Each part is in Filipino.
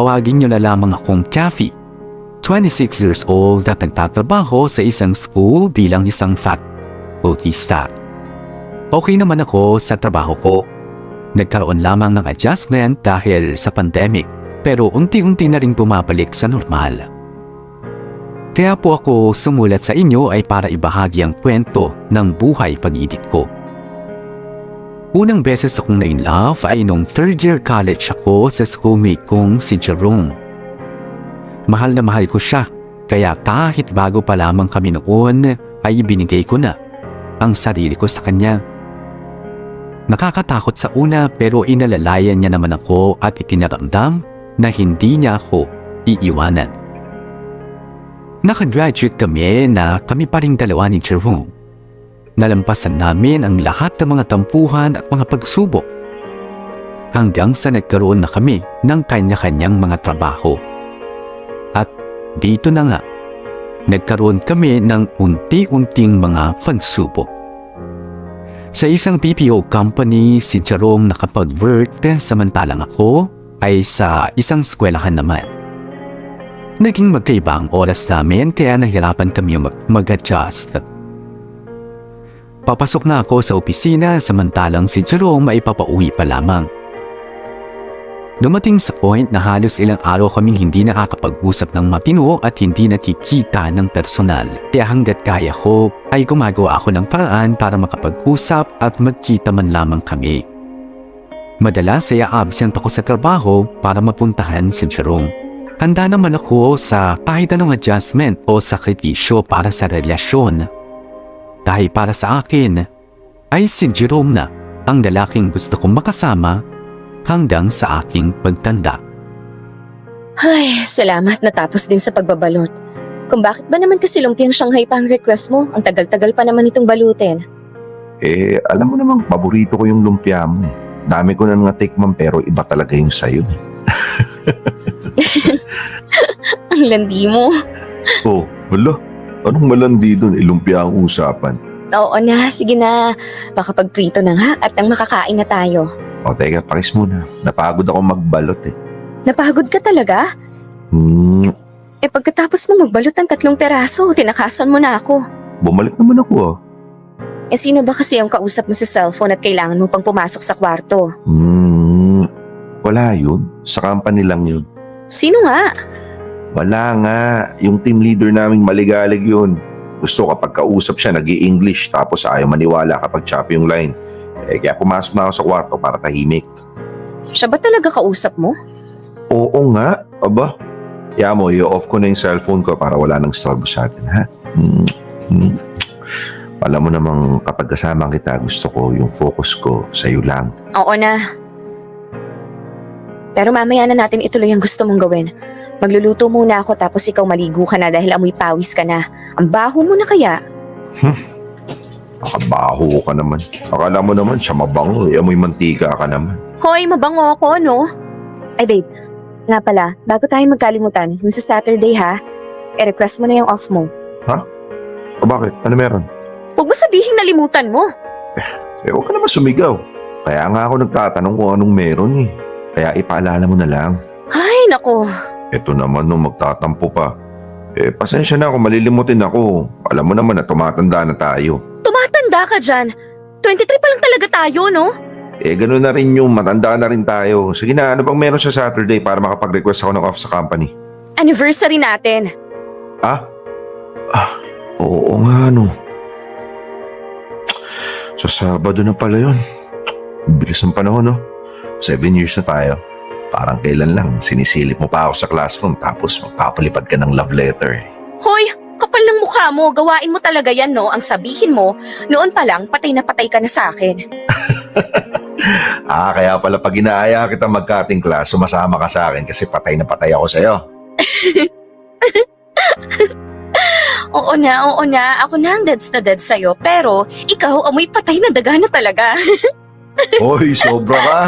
tawagin niyo na lamang akong Kathy. 26 years old at nagtatrabaho sa isang school bilang isang facultista. Okay naman ako sa trabaho ko. Nagkaroon lamang ng adjustment dahil sa pandemic, pero unti-unti na ring bumabalik sa normal. Kaya po ako sumulat sa inyo ay para ibahagi ang kwento ng buhay pag-ibig ko. Unang beses akong na-in-love ay nung third year college ako sa schoolmate kong si Jerome. Mahal na mahal ko siya, kaya kahit bago pa lamang kami noon ay binigay ko na ang sarili ko sa kanya. Nakakatakot sa una pero inalalayan niya naman ako at itinaramdam na hindi niya ako iiwanan. Nakagraduate kami na kami pa ring dalawa ni Jerome. Nalampasan namin ang lahat ng mga tampuhan at mga pagsubok hanggang sa nagkaroon na kami ng kanya-kanyang mga trabaho. At dito na nga, nagkaroon kami ng unti-unting mga pagsubok. Sa isang BPO company, si Jerome nakapag-work samantalang ako ay sa isang eskwelahan naman. Naging magkaiba ang oras namin kaya nahirapan kami mag-adjust. Papasok na ako sa opisina samantalang si Jerome ay papauwi pa lamang. Dumating sa point na halos ilang araw kaming hindi nakakapag-usap ng matino at hindi nakikita ng personal. Kaya hanggat kaya ko ay gumagawa ako ng paraan para makapag-usap at magkita man lamang kami. Madalas ay absent ako sa trabaho para mapuntahan si Jerome. Handa naman ako sa kahit anong adjustment o sakripisyo para sa relasyon. Dahil para sa akin ay si Jerome na ang lalaking gusto kong makasama hanggang sa aking pagtanda. Ay, salamat natapos din sa pagbabalot. Kung bakit ba naman kasi lumpiang Shanghai pa ang request mo? Ang tagal-tagal pa naman itong balutin. Alam mo namang paborito ko yung lumpia mo eh. Dami ko na nga tikman pero iba talaga yung sayo eh. Ang landi mo. Oh, wala. Anong malandi doon? Lumpia ang usapan. Oo na, sige na. Makapagprito na nga at nang makakain na tayo. O teka, pakis muna. Napagod ako magbalot eh. Napagod ka talaga? Pagkatapos mo magbalot ng 3 peraso, tinakasan mo na ako. Bumalik naman ako ah. Sino ba kasi ang kausap mo sa cellphone at kailangan mo pang pumasok sa kwarto? Wala yun. Sa company lang yun. Sino nga? Wala nga. Yung team leader naming maligalig yun. Gusto kapag kausap siya, nag-i-English tapos ayaw maniwala kapag choppy yung line. Kaya pumasok na ako sa kwarto para tahimik. Siya ba talaga kausap mo? Oo nga. Aba. Kaya mo, i-off ko na yung cellphone ko para wala nang storbo sa atin, ha? Alam mo namang kapag kasama kita, gusto ko yung focus ko sa'yo lang. Oo na. Pero mamaya na natin ituloy ang gusto mong gawin. Magluluto muna ako tapos ikaw maligo ka na dahil amoy pawis ka na. Ang baho mo na kaya. Nakabaho ka naman. Akala mo naman siya mabango eh. Amoy mantika ka naman. Hoy, mabango ako, no? Ay babe, nga pala, bago tayo magkalimutan, yung sa Saturday ha, i-request mo na yung off mo. O bakit? Ano meron? Huwag mo sabihin nalimutan mo. Huwag ka naman sumigaw. Kaya nga ako nagtatanong kung anong meron eh. Kaya ipaalala mo na lang. Ay, nako. Ito naman nung magtatampo pa. Pasensya na kung malilimutin ako. Alam mo naman na tumatanda na tayo. Tumatanda ka dyan. 23 pa lang talaga tayo, no? Ganun na rin yung matanda na rin tayo. Sige na, ano bang meron sa Saturday para makapag-request ako ng off sa company? Anniversary natin. Oo nga no. Sa Sabado na pala yun. Bilis ng panahon no. 7 years na tayo. Parang kailan lang sinisilip mo pa ako sa classroom tapos magpapalipad ka ng love letter. Hoy, kapal ng mukha mo. Gawain mo talaga yan, no? Ang sabihin mo, noon pa lang, patay na patay ka na sa akin. Kaya pala pag inaaya kita magkating class, sumasama ka sa akin kasi patay na patay ako sa'yo. Oo na. Ako na ang deads na dead sa'yo. Pero, ikaw, amoy patay na daga na talaga. Hoy, sobra ka.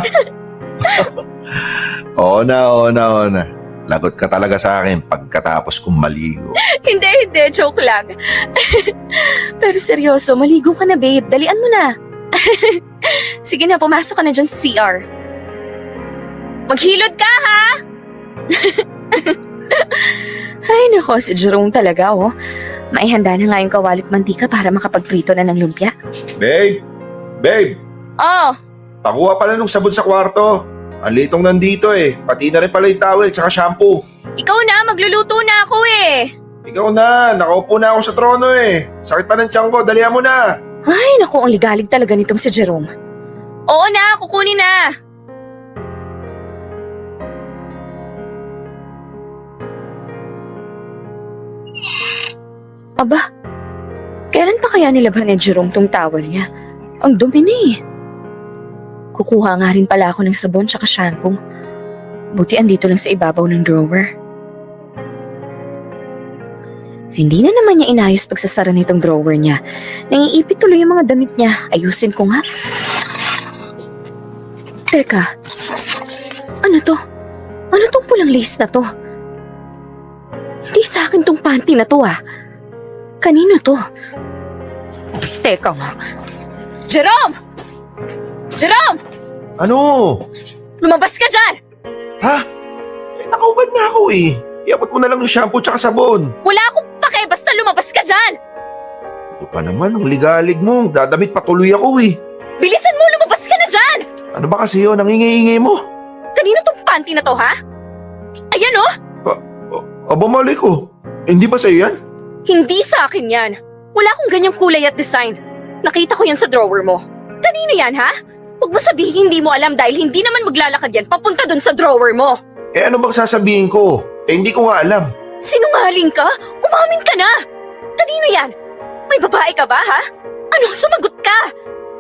Oo na. Lagot ka talaga sa akin pagkatapos kong maligo. Hindi. Joke lang. Pero seryoso, maligo ka na, babe. Dalian mo na. Sige na, pumasok ka na dyan sa CR. Maghilod ka, ha? Ay nako, si Jerome talaga oh. Maihanda na nga yung kawalit mantika para makapagprito na ng lumpia. Babe! Babe! Oh, Pakuha pala nung sabon sa kwarto. Ang litong nandito eh. Pati na rin pala yung towel tsaka shampoo. ikaw na, magluluto na ako eh. Ikaw na, nakaupo na ako sa trono eh. Sakit pa ng tiyan ko, dalihan mo na. Ay nako, ang ligalig talaga nitong si Jerome. Oo na, kukunin na. Aba, kailan pa kaya nilabhan ni Jerome tong towel niya? Ang dumi na eh. Kukuha nga rin pala ako ng sabon tsaka shampoo. Buti andito lang sa ibabaw ng drawer. Hindi na naman niya inayos pagsasara nitong drawer niya. Nangiipit tuloy yung mga damit niya. Ayusin ko nga. Teka, ano to? Ano tong pulang lace na to? Hindi sa akin tong panty na to ah. Kanino to? Teka nga. Jerome! Jerome! Ano? Lumabas ka dyan! Ha? Eh, nakaubad na ako eh. Iabot mo na lang yung shampoo tsaka sabon. Wala akong pake, basta lumabas ka dyan! Ito pa naman, ang ligalig mo. Dadamit patuloy ako eh. Bilisan mo, lumabas ka na dyan! Ano ba kasi yun? Ang ingay-ingay mo. Kanino tong panty na to, ha? Ayan oh! Aba mali ko. Hindi ba sa'yo yan? Hindi sa akin yan. Wala akong ganyang kulay at design. Nakita ko yan sa drawer mo. Kanino yan, ha? Huwag mo sabihin hindi mo alam dahil hindi naman maglalakad yan papunta dun sa drawer mo. Eh ano bang sasabihin ko? Eh hindi ko nga alam. Sinungaling ka? Umamin ka na! Kanino yan? May babae ka ba, ha? Ano, sumagot ka!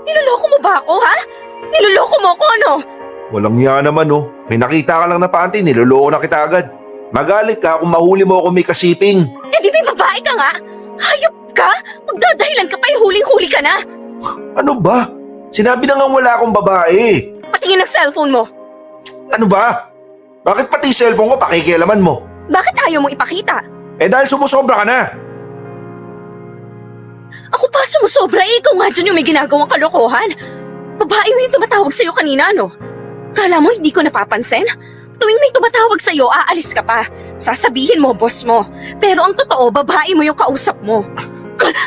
Niloloko mo ba ako, ha? Niloloko mo ako, ano? Walang niya naman oh. May nakita ka lang na panty, niloloko na kita agad. Magalit ka kung mahuli mo ako may kasiping. Eh di may babae ka nga? Hayop ka? Magdadahilan ka pa, huling-huli ka na! Ano ba? Sinabi na nga wala akong babae. Patingin ng cellphone mo. Ano ba? Bakit pati cellphone ko pakikialaman mo? Bakit ayaw mong ipakita? Eh dahil sumusobra ka na. Ako pa sumusobra, ikaw nga dyan yung may ginagawang kalokohan. Babae mo yung tumatawag sa'yo kanina, no? Kala mo hindi ko napapansin? Tuwing may tumatawag sa'yo, aalis ka pa. Sasabihin mo, boss mo. Pero ang totoo, babae mo yung kausap mo.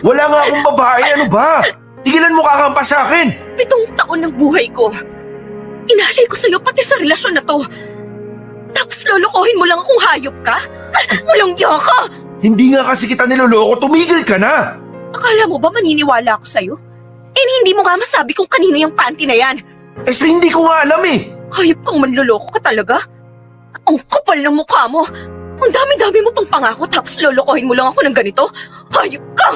Wala nga akong babae, ano ba? Tigilan mo kakampas sa akin. 7 taon ng buhay ko. Inalay ko sa'yo pati sa relasyon na to. Tapos lolokohin mo lang akong hayop ka? Walang iya ka! Hindi nga kasi kita niloloko, tumigil ka na. Akala mo ba maniniwala ako sa'yo? Eh hindi mo nga masabi kung kanino yung panty na yan. Eh sa hindi ko nga alam eh. Hayop kang manloloko ka talaga? Ang kapal ng mukha mo. Ang dami-dami mo pang pangako tapos lolokohin mo lang ako ng ganito. Hayop ka!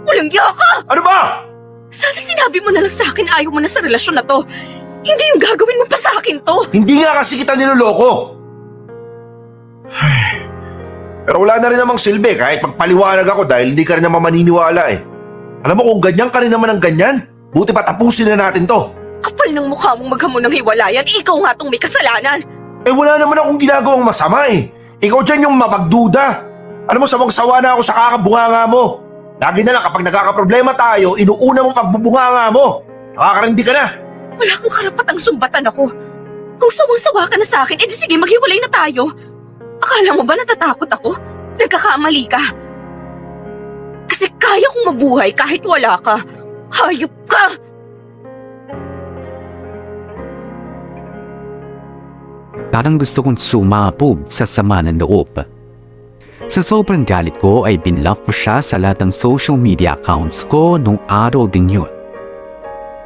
Walang iya ka! Ano ba? Sana sinabi mo na lang sa akin ayaw mo na sa relasyon na to. Hindi yung gagawin mo pa sa akin to. Hindi nga kasi kita niloloko. Pero wala na rin namang silbi kahit magpaliwanag ako dahil hindi ka rin naman maniniwala eh. Alam mo kung ganyan ka rin naman ng ganyan, buti pa tapusin na natin to. Kapal ng mukha mong maghamon ng hiwalayan, ikaw nga tong may kasalanan. Eh wala naman akong ginagawang masama eh. Ikaw dyan yung mapagduda. Alam mo, sawang-sawa na ako sa kakabunganga mo. Lagi na lang kapag nagkakaproblema tayo, inuuna mo pagbubunganga mo. Nakakarindi ka na. Wala akong karapatang sumbatan ako. Kung sawang-sawa ka na sa akin, edi sige maghiwalay na tayo. Akala mo ba natatakot ako? Nagkakamali ka. Kasi kaya kong mabuhay kahit wala ka. Hayop ka! Parang gusto kong sumabog sa sama ng loob. Sa sobrang galit ko ay binlock ko siya sa lahat ng social media accounts ko nung araw din yun.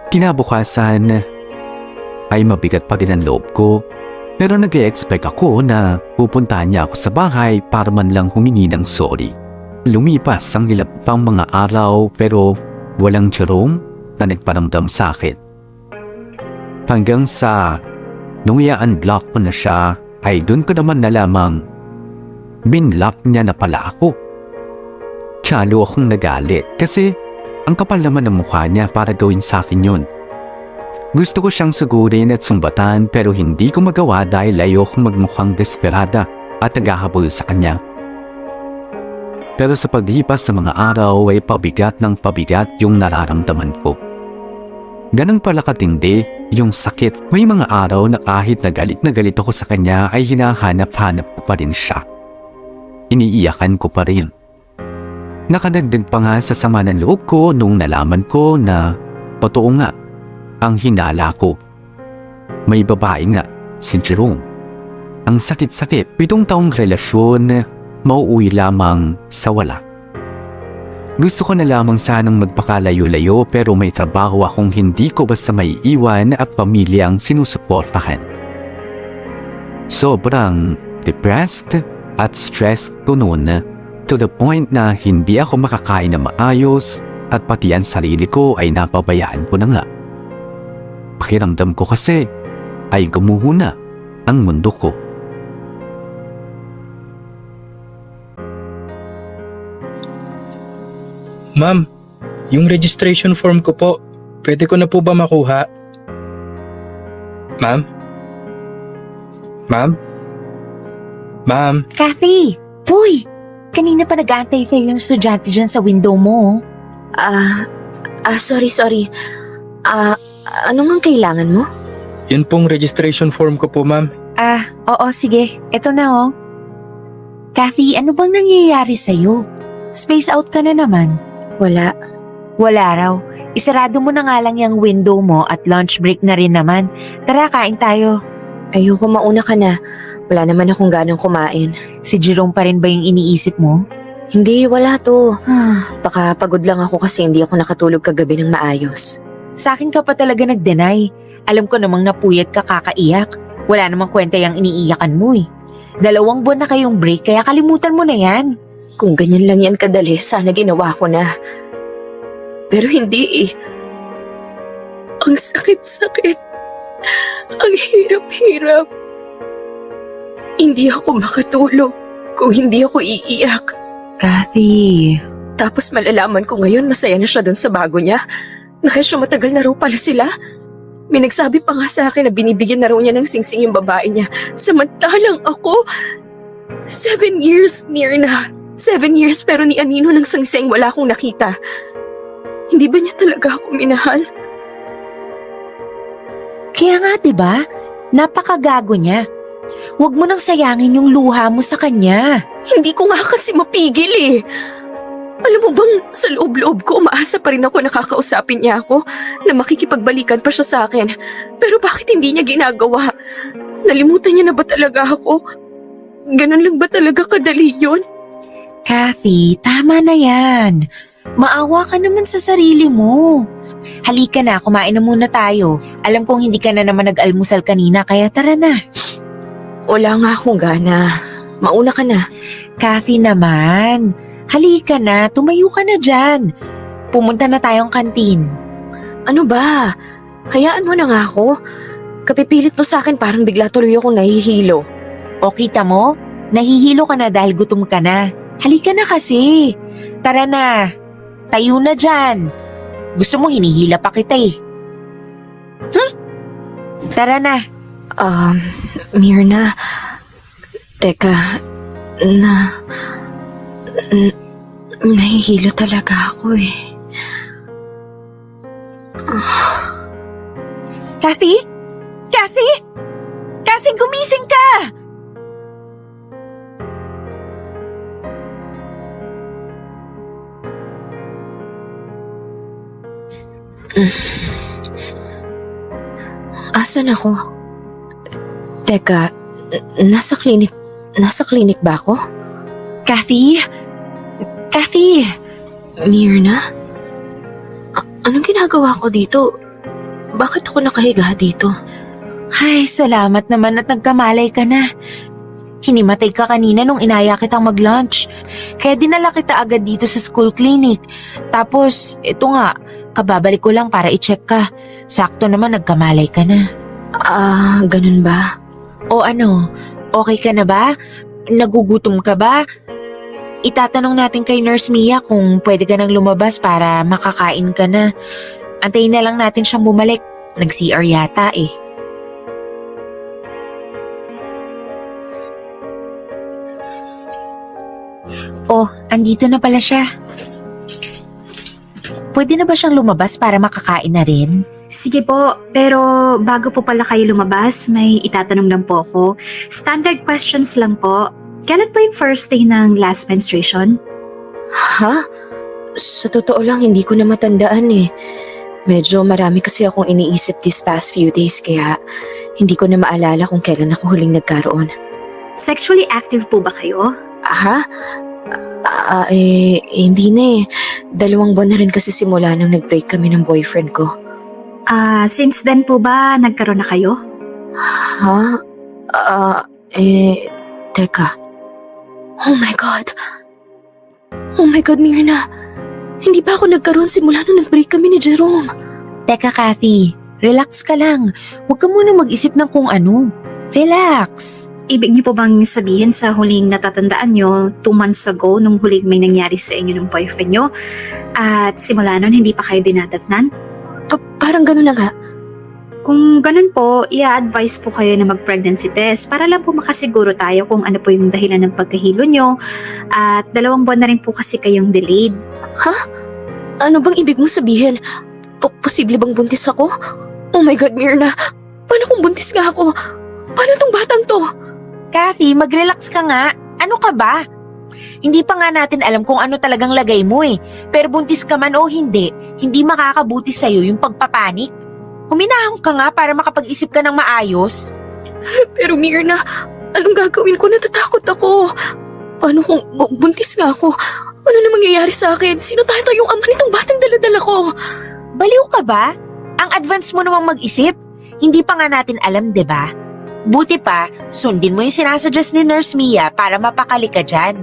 Kinabukasan ay mabigat pa din ang loob ko, pero nag-e-expect ako na pupuntahan niya ako sa bahay para man lang humingi ng sorry. Lumipas ang ilang pang mga araw pero walang Jerome na nagparamdam sa akin. Hanggang sa nung i-unblock ko na siya ay dun ko naman nalamang binlock niya na pala ako. Tsalo akong nagalit kasi ang kapal naman ng mukha niya para gawin sa akin yun. Gusto ko siyang sugurin at sumbatan pero hindi ko magawa dahil ayokong magmukhang desperada at naghahabol sa kanya. Pero sa paglipas ng mga araw ay pabigat ng pabigat yung nararamdaman ko. Ganang pala katindi yung sakit. May mga araw na kahit na galit ako sa kanya ay hinahanap-hanap ko pa rin siya. iniiyakan ko pa rin. Nakadagdag pa nga sa sama ng loob ko nung nalaman ko na totoo nga ang hinala ko. May babae nga, si Jerome. Ang sakit-sakit, 7 taong relasyon, mauuwi lamang sa wala. Gusto ko na lamang sanang magpakalayo-layo pero may trabaho akong hindi ko basta maiiwan at pamilyang sinusuportahan. Sobrang depressed at stressed ko noon to the point na hindi ako makakain na maayos at pati ang sarili ko ay napabayaan ko na nga. Pakiramdam ko kasi ay gumuho na ang mundo ko. Ma'am, yung registration form ko po, pwede ko na po ba makuha? Ma'am? Ma'am? Ma'am? Kathy! Uy! Kanina pa nag-aantay sa'yo yung estudyante dyan sa window mo. Sorry. Ano nga kailangan mo? Yun pong registration form ko po, ma'am. Oo, sige. Eto na oh. Kathy, ano bang nangyayari sa'yo? Space out ka na naman. Wala. Wala raw. Isarado mo na nga lang yung window mo at lunch break na rin naman. Tara, kain tayo. Ayoko, mauna ka na. Wala naman akong ganang kumain. Si Jerome pa rin ba yung iniisip mo? Hindi, wala to. Baka pagod lang ako kasi hindi ako nakatulog kagabi ng maayos. Sa akin ka pa talaga nag-deny. Alam ko namang napuyat ka kakaiyak. Wala namang kwenta yung iniiyakan mo eh. 2 buwan na kayong break kaya kalimutan mo na yan. Kung ganyan lang yan kadali, sana ginawa ko na. Pero hindi eh. Ang sakit-sakit. Ang hirap-hirap. Hindi ako makatulog kung hindi ako iiyak. Kathy. Tapos malalaman ko ngayon masaya na siya doon sa bago niya. Nakasya matagal na raw pala sila. May nagsabi pa nga sa akin na binibigyan na raw niya ng singsing yung babae niya. Samantalang ako, 7 years, Myrna. 7 years pero ni Anino ng singsing wala akong nakita. Hindi ba niya talaga ako minahal? Kaya nga 'di ba? Napakagago niya. Huwag mo nang sayangin yung luha mo sa kanya. Hindi ko nga kasi mapigil eh. Alam mo bang sa loob-loob ko umaasa pa rin ako nakakausapin niya ako na makikipagbalikan pa siya sa akin. Pero bakit hindi niya ginagawa? Nalimutan niya na ba talaga ako? Ganun lang ba talaga kadali yun? Kathy, tama na yan. Maawa ka naman sa sarili mo. Halika na, kumain na muna tayo. Alam kong hindi ka na naman nag-almusal kanina kaya tara na. Wala nga akong gana. Mauna ka na. Kathy naman, halika na, tumayo ka na dyan. Pumunta na tayong kantin. Ano ba? Hayaan mo na nga ako. Kapipilit mo sa akin parang bigla tuloy akong nahihilo. O kita mo, nahihilo ka na dahil gutom ka na. Halika na kasi. Tara na, tayo na dyan. Gusto mo hinihila pa kita eh. Tara na. Myrna, teka, nahihilo talaga ako eh. Kathy? Kathy? Kathy, gumising ka! Asan ako? Teka, nasa klinik ba ako? Kathy? Kathy? Myrna? Anong ginagawa ko dito? Bakit ako nakahiga dito? Ay, salamat naman at nagkamalay ka na. Hinimatay ka kanina nung inaya kitang mag-lunch. Kaya dinala kita agad dito sa school clinic. Tapos, ito nga, kababalik ko lang para i-check ka. Sakto naman nagkamalay ka na. Ganun ba? O ano, okay ka na ba? Nagugutom ka ba? Itatanong natin kay Nurse Mia kung pwede ka nang lumabas para makakain ka na. Antayin na lang natin siyang bumalik. Nag-CR yata eh. Oh, andito na pala siya. Pwede na ba siyang lumabas para makakain na rin? Sige po, pero bago po pala kayo lumabas, may itatanong lang po ako. Standard questions lang po. Kailan po yung first day ng last menstruation? Ha? Sa totoo lang, hindi ko na matandaan eh. Medyo marami kasi akong iniisip these past few days kaya hindi ko na maalala kung kailan ako huling nagkaroon. Sexually active po ba kayo? Ha? Hindi na eh. 2 buwan na rin kasi simula nung nag-break kami ng boyfriend ko. Since then po ba nagkaroon na kayo? Ha? Teka. Oh my God. Oh my God, Myrna. Hindi pa ako nagkaroon simula nung nag-break kami ni Jerome. Teka, Kathy. Relax ka lang. Huwag ka muna mag-isip ng kung ano. Relax. Ibig niyo po bang sabihin sa huling natatandaan niyo 2 months ago nung huling may nangyari sa inyo ng boyfriend niyo at simula nun hindi pa kayo dinadatnan? Parang gano'n na nga. Kung ganun po, i-advise po kayo na mag-pregnancy test para lang po makasiguro tayo kung ano po yung dahilan ng pagkahilo nyo at 2 buwan na rin po kasi kayong delayed. Ano bang ibig mong sabihin? Posible bang buntis ako? Oh my God, Myrna. Paano kung buntis nga ako? Paano tong batang to? Kathy, mag-relax ka nga. Ano ka ba? Hindi pa nga natin alam kung ano talagang lagay mo eh. Pero buntis ka man o hindi, hindi makakabuti sa'yo yung pagpapanik. Huminahon ka nga para makapag-isip ka ng maayos. Pero Myrna, anong gagawin ko? Natatakot ako. Paano kung buntis nga ako? Ano na mangyayari sa akin? Sino tayo yung ama nitong batang daladala ko? Baliw ka ba? Ang advance mo namang mag-isip. Hindi pa nga natin alam, 'di ba? Buti pa, sundin mo yung sinasuggest ni Nurse Mia para mapakali ka dyan.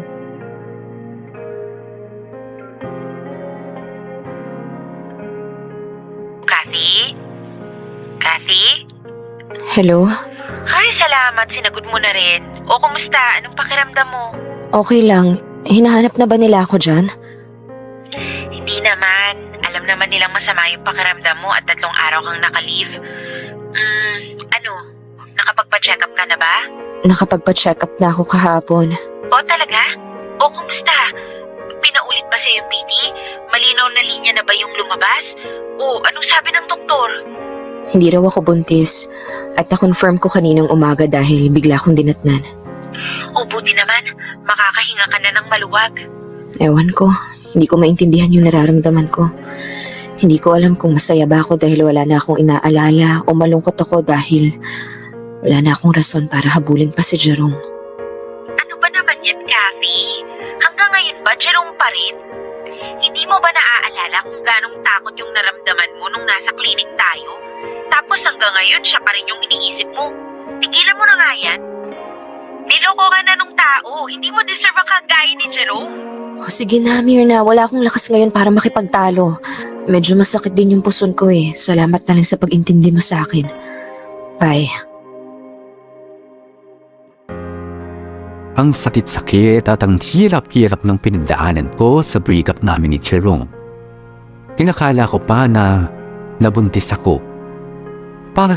Kathy? Kathy? Hello? Ay, salamat. Sinagot mo na rin. O, kumusta? Anong pakiramdam mo? Okay lang. Hinahanap na ba nila ako dyan? Hindi naman. Alam naman nilang masama yung pakiramdam mo at 3 araw kang naka-leave. Nakapagpa-check up ka na ba? Nakapagpa-check up na ako kahapon. O, talaga? O, kumusta? Pinaulit ba sa'yo yung PT? Malinaw na linya na ba yung lumabas? O, anong sabi ng doktor? Hindi raw ako buntis at na-confirm ko kaninang umaga dahil bigla akong dinatnan. O, buti naman. Makakahinga ka na ng maluwag. Ewan ko, hindi ko maintindihan yung nararamdaman ko. Hindi ko alam kung masaya ba ako dahil wala na akong inaalala o malungkot ako dahil wala na akong rason para habulin pa si Jerome. Ano ba naman yan, Kathy? Hanggang ngayon ba, Jerome pa rin? Hindi mo ba naaalala kung ganong takot yung naramdaman mo nung nasa clinic tayo? Tapos hanggang ngayon, siya pa rin yung iniisip mo. Tigilan mo na nga yan. Niloko ka na nung tao. Hindi mo deserve ang kagaya ni Jerome. O sige na, Myrna, wala akong lakas ngayon para makipagtalo. Medyo masakit din yung puson ko eh. Salamat na lang sa pag-intindi mo sa akin. Bye. Ang sakit-sakit at ang hirap-hirap ng pinagdaanan ko sa breakup namin ni Jerome. Inakala ko pa na nabuntis ako. Para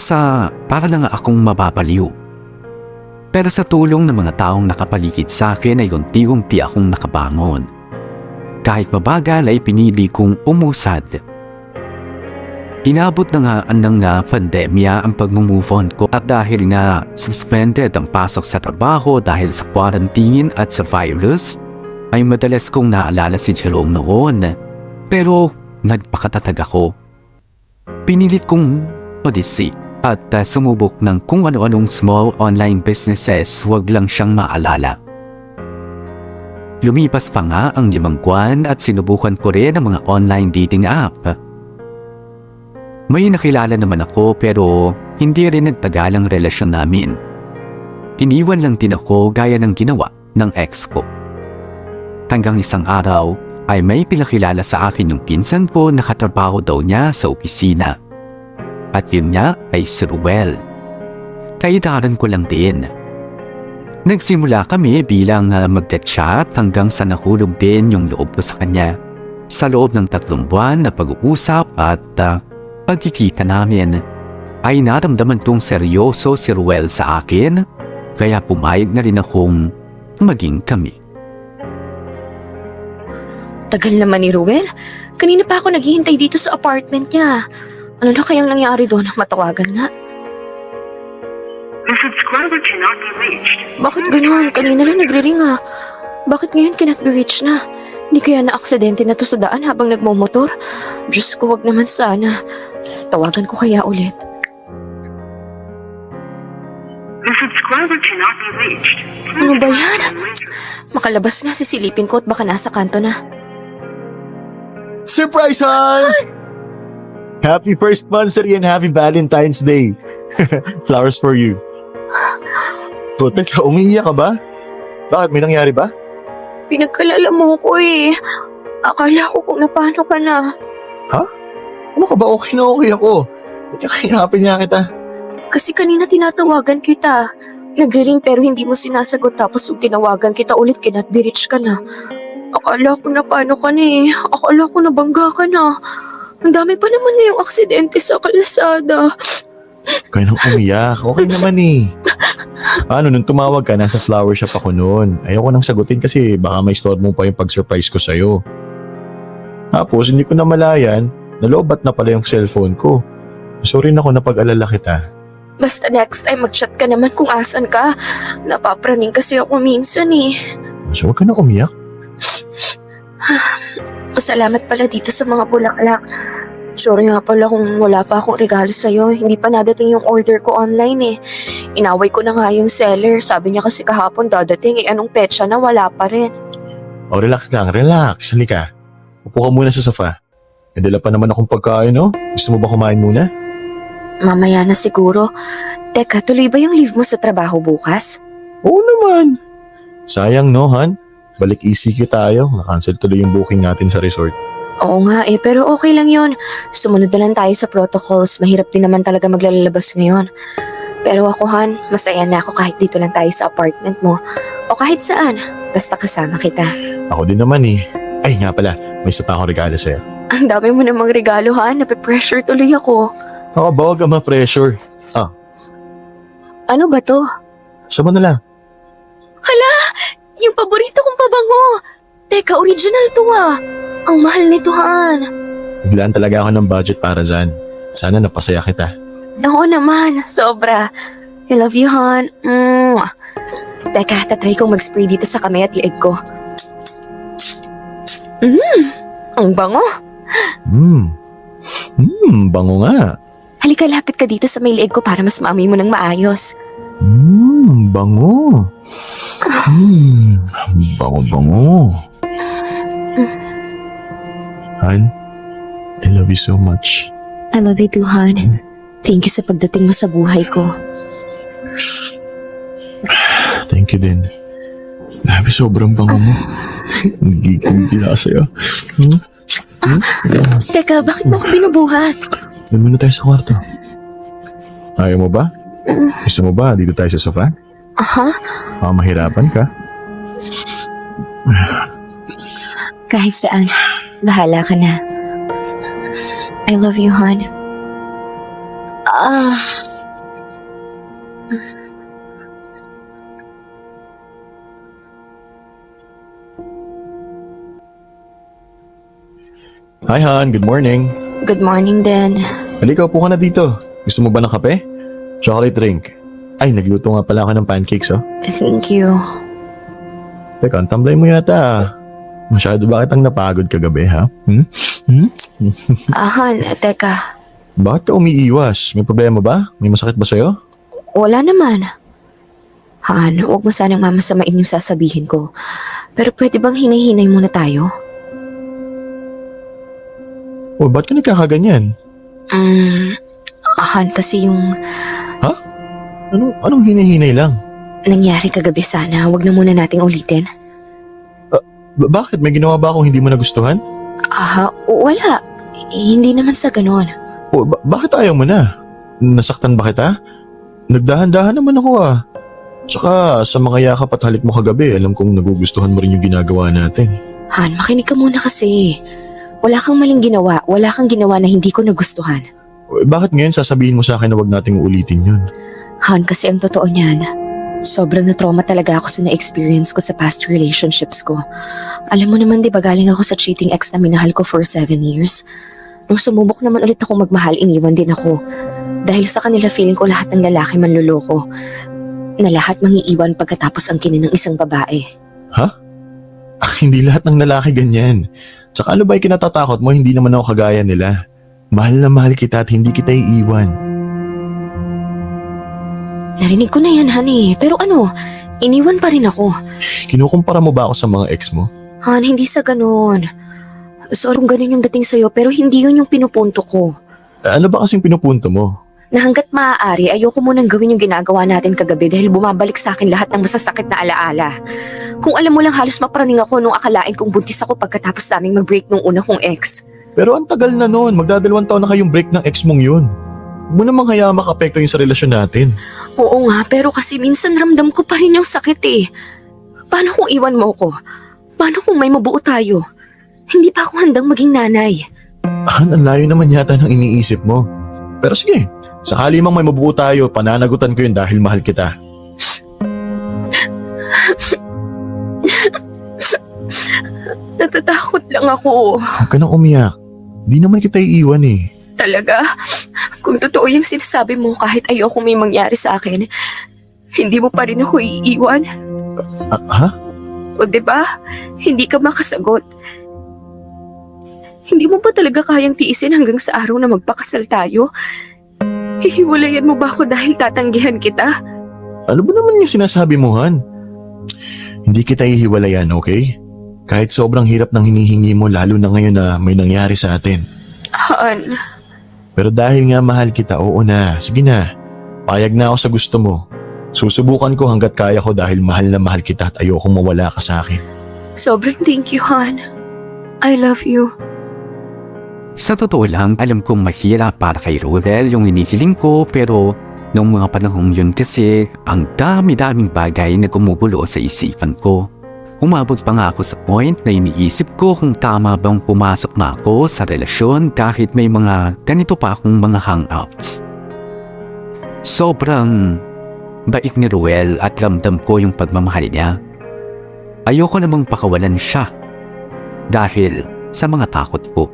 na nga akong mababaliw. Pero sa tulong ng mga taong nakapaligid sa akin ay unti-unti akong nakabangon. Kahit mabagal ay pinili kong umusad. Inabot na nga ng pandemya ang pag-move on ko at dahil nga suspended ang pasok sa trabaho dahil sa quarantine at sa virus, ay madalas kong naalala si Jerome noon. Pero nagpakatatag ako. Pinilit kong odyssey at sumubok ng kung ano-anong small online businesses, wag lang siyang maalala. Lumipas pa nga ang 5 buwan at sinubukan ko rin ang mga online dating app. May nakilala naman ako pero hindi rin nagtagal ang relasyon namin. Iniwan lang din ako gaya ng ginawa ng ex ko. Hanggang isang araw ay may pinakilala sa akin yung pinsan ko na katrabaho daw niya sa opisina. At yun niya ay si Ruel. Kaidaran ko lang din. Nagsimula kami bilang magte-chat hanggang sa nahulog din yung loob ko sa kanya. Sa loob ng 3 buwan na pag-uusap at pagkikita namin, ay naramdaman tong seryoso si Ruel sa akin, kaya pumayag na rin akong maging kami. Tagal naman ni Ruel. Kanina pa ako naghihintay dito sa apartment niya. Ano na kayang nangyari doon? Matawagan nga. Message Bakit ganoon? Kanina lang nagre-ring ah. Bakit ngayon cannot be reached na? Hindi kaya na-aksidente na to sa daan habang nagmomotor? Diyos ko, wag naman sana. Tawagan ko kaya ulit. Ano ba yan? Makalabas nga, sisilipin ko at baka nasa kanto na. Surprise, hon! Happy first monthsary and happy Valentine's Day. Flowers for you. Oh, teka, umiiyak ka ba? Bakit? May nangyari ba? Pinagkalala mo ko eh. Akala ko kung napano ka na. Ano ka ba? Okay na okay ako. Kakahinapin niya kita. Kasi kanina tinatawagan kita. Nagre-ring pero hindi mo sinasagot tapos yung tinawagan kita ulit cannot be reached ka na. Akala ko na paano ka na eh. Akala ko nabangga ka na. Ang dami pa naman na yung aksidente sa kalsada. Kaya nang umiyak. Okay naman eh. Ano, nung tumawag ka, nasa flower shop ako noon. Ayoko nang sagutin kasi baka may store mo pa yung pag-surprise ko sa'yo. Tapos, hindi ko na malayan, nalobat na pala yung cellphone ko. Sorry na ako na pag-alala kita. Basta next time mag-chat ka naman kung asan ka. Napapraning kasi ako minsan eh. So, huwag ka na umiyak. Salamat pala dito sa mga bulaklak. Sorry nga pala kung wala pa akong regalo sa'yo. Hindi pa nadating yung order ko online eh. Inaway ko na nga yung seller. Sabi niya kasi kahapon dadating eh. Anong petsa na wala pa rin. O, relax lang, relax. Halika. Upo ka muna sa sofa. May dala pa naman akong pagkain, no? Gusto mo ba kumain muna? Mamaya na siguro. Teka, tuloy ba yung leave mo sa trabaho bukas? Oo naman. Sayang, no, Han? Balik ECQ tayo. Na-cancel tuloy yung booking natin sa resort. Oo nga eh, pero okay lang yun. Sumunod na lang tayo sa protocols. Mahirap din naman talaga maglalabas ngayon. Pero ako, Han, masaya na ako kahit dito lang tayo sa apartment mo. O kahit saan. Basta kasama kita. Ako din naman eh. Ay nga pala, may isa pa akong regalo sa'yo. Ang dami mo namang regalo, Han. Nape-pressure tuloy ako. Ako ba, huwag ka ma-pressure. Ano ba to? Siya mo na lang. Yung paborito kong pabango. Teka, original to ah. Ang mahal nito, Han. Biglaan talaga ako ng budget para dyan. Sana napasaya kita. Oo naman, sobra. I love you, Han. Teka, tatry kong mag-spray dito sa kamay at liig ko. Ang bango. Bango nga. Halika, lapit ka dito sa may liig ko para mas maamoy mo ng maayos. Bango. Bango. Han, I love you so much. I love you too, Han. Thank you sa pagdating mo sa buhay ko. Thank you din. Grabe, sobrang bango mo. Nagiging gila sa'yo. Teka, bakit mo ako binubuhat? Doon muna tayo sa kwarto. Ayaw mo ba? Gusto mo ba dito tayo sa sofa? Aha, Mahirapan ka? kahit saan. Bahala ka na. I love you, Han. Hi Han, good morning. Good morning din. Halika, upo ka na dito. Gusto mo ba ng kape? Chocolate drink. Ay, nagluto nga pala ako ng pancakes, oh. Thank you. Teka, ang tamlay mo yata, ah. Masyado ba kitang napagod kagabi, ha? Han, teka. Bakit ka umiiwas? May problema ba? May masakit ba sa'yo? Wala naman. Han, huwag mo sanang mamasamain yung sasabihin ko. Pero pwede bang hinay-hinay muna tayo? O, ba't ka nagkakaganyan? Han, kasi yung Anong hinihinay lang? nangyari kagabi sana, huwag na muna nating ulitin. Bakit? May ginawa ba akong hindi mo nagustuhan? Wala. Hindi naman sa ganon. O, bakit ayaw mo na? Nasaktan ba kita? Nagdahan-dahan naman ako, ah. Tsaka sa mga yakap at halik mo kagabi, alam kong nagugustuhan mo rin yung ginagawa natin. Han, makinig ka muna kasi. Wala kang maling ginawa. Wala kang ginawa na hindi ko nagustuhan. O, bakit ngayon sasabihin mo sa akin na wag nating ulitin yun? Han, kasi ang totoo niyan, sobrang na-trauma talaga ako sa na-experience ko sa past relationships ko. Alam mo naman, di ba galing ako sa cheating ex na minahal ko for 7 years? Nung sumubok naman ulit ako magmahal, iniwan din ako. Dahil sa kanila feeling ko lahat ng lalaki manluloko. na lahat mangiiwan pagkatapos ang kinin ng isang babae. Hindi lahat ng lalaki ganyan. Tsaka ano ba yung kinatatakot mo? Hindi naman ako kagaya nila. Mahal na mahal kita at hindi kita iiwan. Narinig ko na yan, honey. Pero ano, iniwan pa rin ako. Kinukumpara mo ba ako sa mga ex mo? Han, hindi sa ganun. Sorry kung ganun yung dating sa'yo, pero hindi yun yung pinupunto ko. Ano ba kasing pinupunto mo? Na hanggat maaari, ayoko munang gawin yung ginagawa natin kagabi dahil bumabalik sa akin lahat ng masasakit na alaala. Kung alam mo lang, halos mapraning ako nung akalain kong buntis ako pagkatapos naming mag-break nung una kong ex. Pero ang tagal na noon. Magdadalawang taon na kayong break ng ex mong yun. Huwag mo namang hayaan makapekto yun sa relasyon natin. Oo nga, pero kasi minsan ramdam ko pa rin yung sakit eh. Paano kung iwan mo ko? Paano kung may mabuo tayo? Hindi pa ako handang maging nanay. Ang layo naman yata ng iniisip mo. Pero sige, sakali mang may mabuo tayo, pananagutan ko yun dahil mahal kita. Natatakot lang ako. Huwag ka nang umiyak. Di naman kita iiwan eh. Talaga? Kung totoo yung sinasabi mo kahit ayoko may mangyari sa akin, hindi mo pa rin ako iiwan? Ha? O diba? Hindi ka makasagot. Hindi mo ba talaga kayang tiisin hanggang sa araw na magpakasal tayo? Hihiwalayan mo ba ako dahil tatanggihan kita? Ano ba naman yung sinasabi mo, Han? Hindi kita ihiwalayan, okay? Kahit sobrang hirap ng hinihingi mo lalo na ngayon na may nangyari sa atin. Han, Pero dahil nga mahal kita, oo na. Sige na. Payag na ako sa gusto mo. Susubukan ko hanggat kaya ko dahil mahal na mahal kita at ayokong mawala ka sa akin. sobrang thank you, Han. I love you. Sa totoo lang, alam kong mahirap para kay Ruel yung inihiling ko pero noong mga panahong yun kasi ang dami-daming bagay na gumugulo sa isipan ko. Umabot pa nga ako sa point na iniisip ko kung tama bang pumasok na ako sa relasyon kahit may mga ganito pa akong mga hangouts. Sobrang bait ni Ruel at ramdam ko yung pagmamahal niya. Ayoko namang pakawalan siya dahil sa mga takot ko.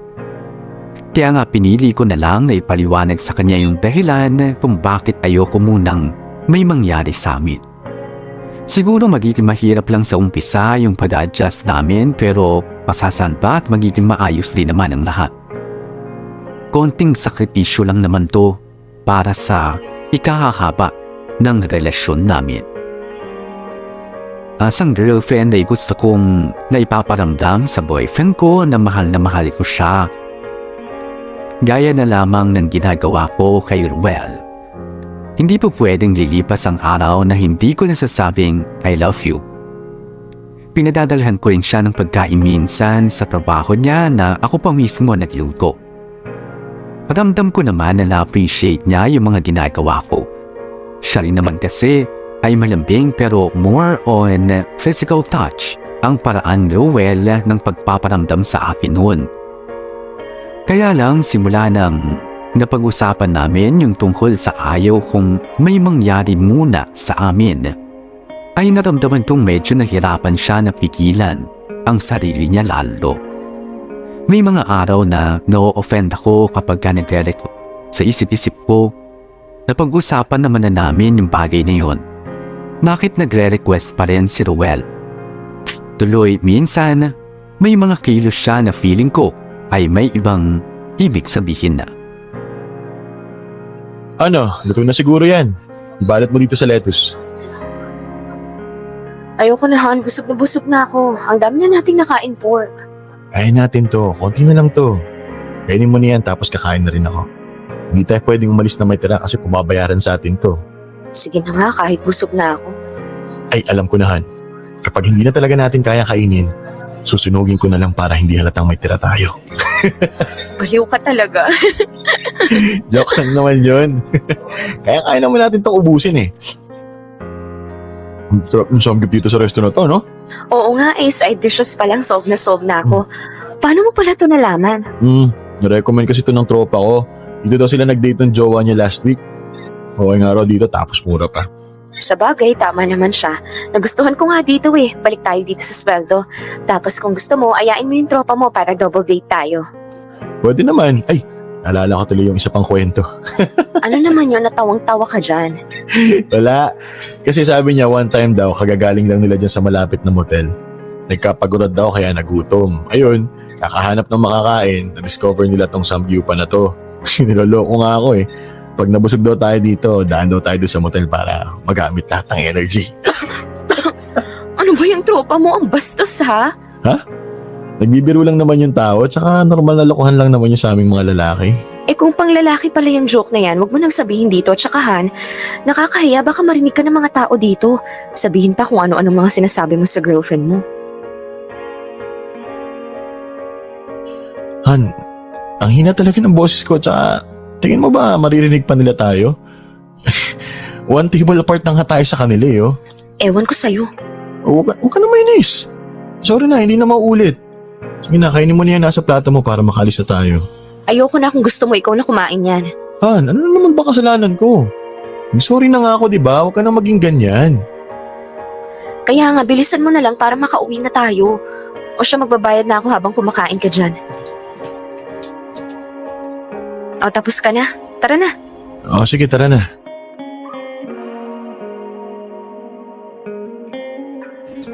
Kaya nga pinili ko na lang na ipaliwanag sa kanya yung dahilan kung bakit ayoko munang may mangyari sa amin. Siguro magiging mahirap lang sa umpisa yung pag-adjust namin pero masasanba at magiging maayos din naman ang lahat. Konting sakripisyo lang naman to para sa ikahahaba ng relasyon namin. Asang girlfriend ay gusto kong naipaparamdam sa boyfriend ko na mahal ko siya. Gaya na lamang ng ginagawa ko kay Ruel. Hindi po pwedeng lilipas ang araw na hindi ko nasasabing I love you. Pinadadalhan ko rin siya ng pagkain minsan sa trabaho niya na ako pa mismo nagluto. Paramdam ko naman na na-appreciate niya yung mga ginagawa ko. Siya rin naman kasi ay malambing pero more on physical touch ang paraan ni Ruel ng pagpaparamdam sa akin noon. Kaya lang simula nang napag-usapan namin yung tungkol sa ayaw kung may mangyari muna sa amin, ay naramdaman kong medyo nahirapan siya na pigilan ang sarili niya lalo. May mga araw na na-offend ako kapag nagre-record sa isip-isip ko. Napag-usapan naman na namin yung bagay na yun. Bakit nagre-request pa rin si Ruel? Tuloy minsan, may mga kilos siya na feeling ko ay may ibang ibig sabihin na. Ano, luto na siguro yan. Ibalat mo dito sa lettuce. Ayoko na, Han. Busog na ako. Ang dami na nating nakain pork. Kaya natin to, konti na lang to. Kainin mo na yan tapos kakain na rin ako. Hindi tayo pwedeng umalis na may tira kasi pumabayaran sa atin to. Sige na nga, kahit busog na ako. Ay, alam ko na, Han. Kapag hindi na talaga natin kaya kainin, susunugin ko na lang para hindi halatang may tira tayo. Baliw ka talaga. Joke lang naman yun. Kaya naman natin to ubusin eh. Ang sarap ng samgyup dito sa restaurant to, no? Oo nga eh, side dishes pa lang, solve na ako. Paano mo pala to nalaman? Narecommend kasi ito ng tropa ko. Dito daw sila nag-date ng jowa niya last week. Okay nga raw dito tapos mura pa. Sa bagay, tama naman siya. Nagustuhan ko nga dito eh. Balik tayo dito sa sweldo. Tapos kung gusto mo, ayain mo yung tropa mo para double date tayo. Pwede naman. Ay, Naalala ko tuloy yung isa pang kwento. Ano naman yun, natawang-tawa ka dyan? Wala. Kasi sabi niya one time daw, kagagaling lang nila dyan sa malapit na motel. Nagkapagurad daw kaya nagutom. Ayun, kakahanap ng makakain, na-discover nila tong samgyupan na to. Niloloko nga ako eh. Pag nabusog daw tayo dito, daan daw tayo doon sa motel para magamit lahat ng energy. Ano ba yung tropa mo? Ang bastos ha? Nagbibiro lang naman yung tao, tsaka normal na lokohan lang naman yung sa aming mga lalaki. Eh kung pang lalaki pala yung joke na yan, wag mo nang sabihin dito. Tsaka Han, nakakahiya, baka marinig ka ng mga tao dito. Sabihin pa kung ano-ano mga sinasabi mo sa girlfriend mo. Han, ang hina talaga ng boses ko, tsaka tingin mo ba maririnig pa nila tayo? One table apart lang nga tayo sa kanila eh, oh. Ewan ko sa'yo. Huwag ka na mainis. Sorry na, hindi na mauulit. Sige na, kainin mo na yan nasa plato mo para makalis na tayo. Ayoko na kung gusto mo ikaw na kumain yan. Han, ano naman ba kasalanan ko? Sorry na nga ako, di ba? Huwag ka na maging ganyan. Kaya nga, bilisan mo na lang para makauwi na tayo. O siya, magbabayad na ako habang kumakain ka dyan. O, tapos ka na. Tara na. O sige, tara na.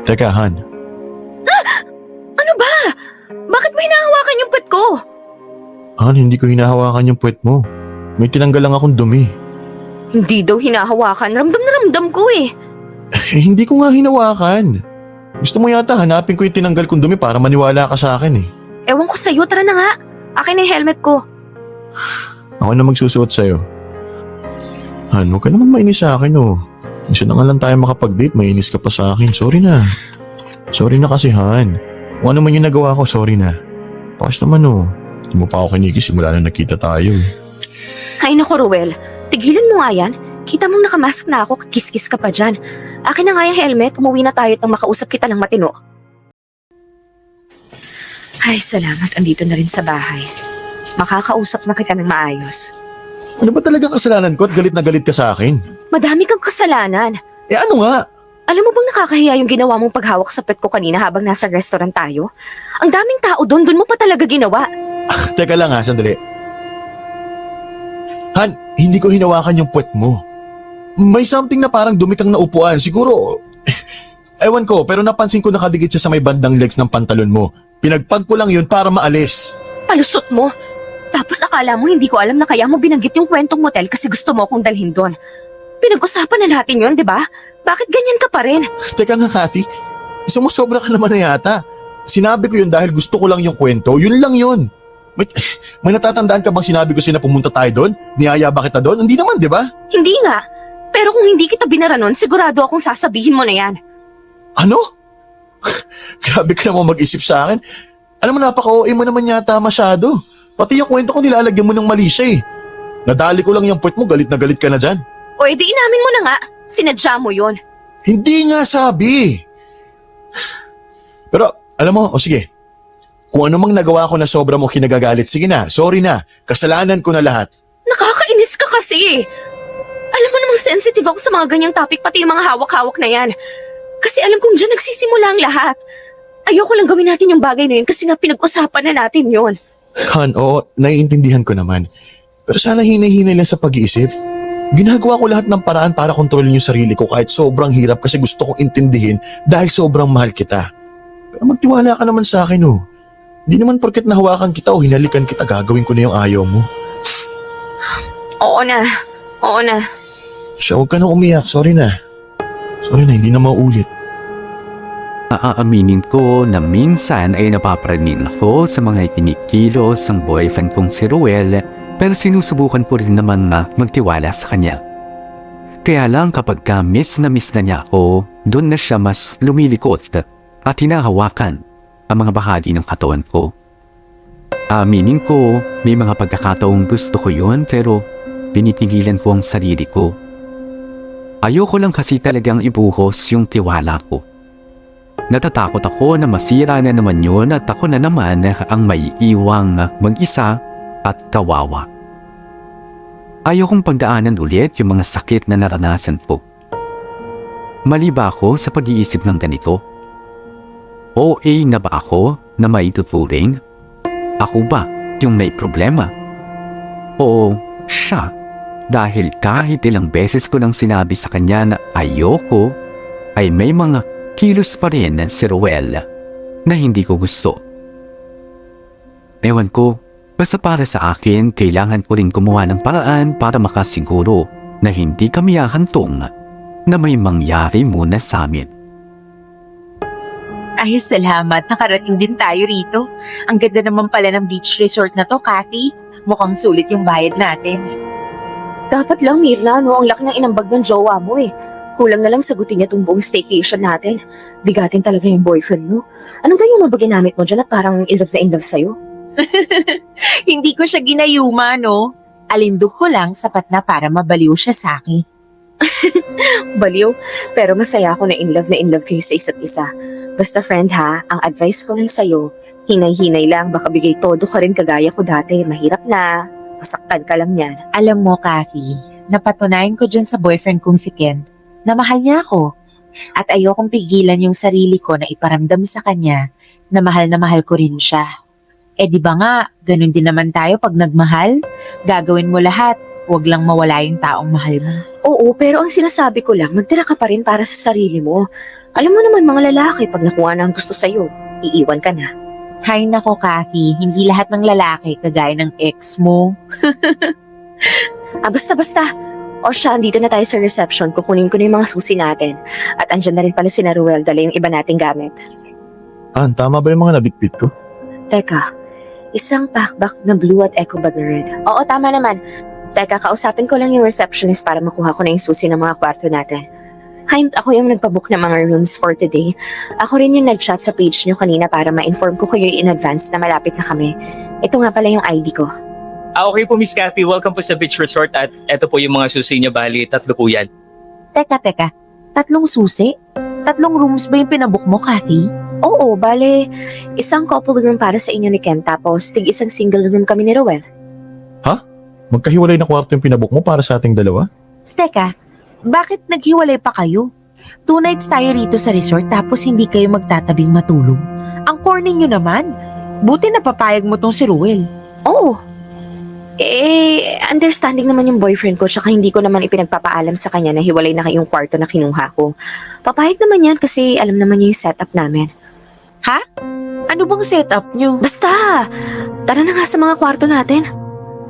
Teka, Han. Ano ba? Bakit mo hinahawakan yung puwet ko? Han, hindi ko hinahawakan yung puwet mo. May tinanggal lang akong dumi. Hindi daw hinahawakan. Ramdam na ramdam ko eh. Eh, hindi ko nga hinawakan. Gusto mo yata hanapin ko yung tinanggal kong dumi para maniwala ka sa akin eh. Ewan ko sa'yo. Tara na nga. Akin na yung helmet ko. Ako na magsusuot sa'yo. Han, huwag ka naman mainis sa akin oh. Gusto na nga lang tayo makapag-date, mainis ka pa sa akin. Sorry na. Sorry na kasi, Han. Kung ano man yung nagawa ko, sorry na. Pakas naman oh. Hindi mo pa ako kinikis simula na nakita tayo eh. Ay nako, Ruel. Tigilan mo nga yan. Kita mong nakamask na ako, kiskis ka pa dyan. Akin na nga yung helmet, umuwi na tayo at nang makausap kita ng matino. Ay, salamat. Andito na rin sa bahay. Makakausap na kita ng maayos. Ano ba talagang kasalanan ko at galit na galit ka sa akin? Madami kang kasalanan. Eh ano nga? Alam mo bang nakakahiya yung ginawa mong paghawak sa pet ko kanina habang nasa restaurant tayo? Ang daming tao doon mo pa talaga ginawa. Teka lang ha, sandali. Han, hindi ko hinawakan yung puwet mo. May something na parang dumi kang naupuan. Siguro, ewan ko, pero napansin ko nakadikit siya sa may bandang legs ng pantalon mo. Pinagpag ko lang yun para maalis. Palusot mo. Tapos akala mo hindi ko alam na kaya mo binanggit yung kwentong motel kasi gusto mo akong dalhin doon. Pinag-usapan na natin yun, di ba? Bakit ganyan ka pa rin? Teka nga, Cathy. Sumusobra ka naman na yata. Sinabi ko yun dahil gusto ko lang yung kwento. Yun lang yun. May natatandaan ka bang sinabi ko sa'yo na pumunta tayo doon? Niyaya ba kita doon? Hindi naman, di ba? Hindi nga. Pero kung hindi kita binara nun, sigurado akong sasabihin mo na yan. Ano? Grabe ka naman mag-isip sa akin. Alam mo, napaka-OA mo naman yata masyado. Pati yung kwento ko nilalagyan mo ng mali siya eh. Nadali ko lang yung puwet mo, galit na galit ka na dyan. O edi inamin mo na nga. Sinadya mo yun. Hindi nga sabi. Pero alam mo, o sige. Kung ano mang nagawa ko na sobra mo kinagagalit, sige na, sorry na. Kasalanan ko na lahat. Nakakainis ka kasi. Alam mo namang sensitive ako sa mga ganyang topic, pati yung mga hawak-hawak na yan. Kasi alam kong dyan nagsisimula ang lahat. Ayoko lang gawin natin yung bagay na yun kasi nga pinag-usapan na natin yun. Han, oo, naiintindihan ko naman. Pero sana hinay-hinay lang sa pag-iisip. Ginagawa ko lahat ng paraan para kontrolin yung sarili ko kahit sobrang hirap kasi gusto kong intindihin dahil sobrang mahal kita. Pero magtiwala ka naman sa akin oh. Hindi naman porket nahawakan kita o hinalikan kita gagawin ko na yung ayaw mo. Oo na. Oo na. Siya, huwag ka na umiyak. Sorry na. Sorry na, hindi na maulit. Aaminin ko na minsan ay napapraning ako sa mga ikinikilos ng boyfriend kong si Ruel, pero sinusubukan ko rin naman na magtiwala sa kanya. Kaya lang kapag miss na niya ako, doon na siya mas lumilikot at hinahawakan ang mga bahagi ng katawan ko. Aaminin ko, may mga pagkakataong gusto ko yun pero pinitigilan ko ang sarili ko. Ayoko lang kasi talagang ibuhos yung tiwala ko. Natatakot ako na masira na naman yun at ako na naman ang may iwang mag-isa at kawawa. Ayokong pagdaanan ulit yung mga sakit na naranasan ko. Mali ba ako sa pag-iisip ng ganito? OA na ba ako na may tuturing? Ako ba yung may problema? o siya. Dahil kahit ilang beses ko nang sinabi sa kanya na ayoko, ay may mga kilos pa rin si Ruel na hindi ko gusto. Ewan ko, basta para sa akin, kailangan ko rin gumawa ng paraan para makasiguro na hindi kami hahantong na may mangyari muna sa amin. Ay, salamat. Nakarating din tayo rito. Ang ganda naman pala ng beach resort na to, Kathy. Mukhang sulit yung bayad natin. Dapat lang, Mirna, no? Ang laki ng inambag ng jowa mo eh. Kulang na lang sagutin niya tong buong staycation natin. Bigatin talaga yung boyfriend mo. Anong ganyan mo ba ginamit mo dyan at parang in love sa'yo? Hindi ko siya ginayuma, no? Alindog ko lang sapat na para mabaliw siya sa akin. Baliw. Pero masaya ako na in love kayo sa isa't isa. Basta friend ha, ang advice ko lang sa'yo, hinay-hinay lang, baka bigay todo ka rin kagaya ko dati. Mahirap na. Kasaktan ka lang yan. Alam mo, Kathy, napatunayan ko dyan sa boyfriend kong si Ken na mahal niya ako. At ayokong pigilan yung sarili ko na iparamdam sa kanya na mahal ko rin siya. Eh di ba nga, ganun din naman tayo pag nagmahal? Gagawin mo lahat, huwag lang mawala yung taong mahal mo. Oo, pero ang sinasabi ko lang, magtira ka pa rin para sa sarili mo. Alam mo naman mga lalaki, pag nakuha na ang gusto sa'yo, iiwan ka na. Hay nako, Kathy, hindi lahat ng lalaki kagaya ng ex mo. Basta. O siya, andito na tayo sa reception. Kukunin ko na yung mga susi natin. At andyan na rin pala si Ruel, dala yung iba nating gamit. Tama ba yung mga nabitbit ko? Teka, isang packback na blue at eco bag na red. Oo, tama naman. Teka, kausapin ko lang yung receptionist para makuha ko na yung susi ng mga kwarto natin. Hi, ako yung nagpabook ng mga rooms for today. Ako rin yung nag-chat sa page nyo kanina para ma-inform ko kayo in advance na malapit na kami. Ito nga pala yung ID ko. Okay po, Miss Cathy. Welcome po sa beach resort at eto po yung mga susi niya. Bali, 3 po yan. Teka, 3 susi? 3 rooms ba yung pinabook mo, Kathy? Oo, bale, isang couple room para sa inyo ni Ken tapos isang single room kami ni Ruel. Magkahiwalay na kwarto yung pinabook mo para sa ating dalawa? Teka, bakit naghiwalay pa kayo? 2 nights tayo rito sa resort tapos hindi kayo magtatabing matulog. Ang corny nyo naman. Buti na papayag mo tong si Ruel. Oo. Understanding naman yung boyfriend ko tsaka hindi ko naman ipinagpapaalam sa kanya na hiwalay na kayong kwarto na kinuha ko. Papayag naman yan kasi alam naman niya yung setup namin. Ano bang setup nyo? Basta! Tara na nga sa mga kwarto natin.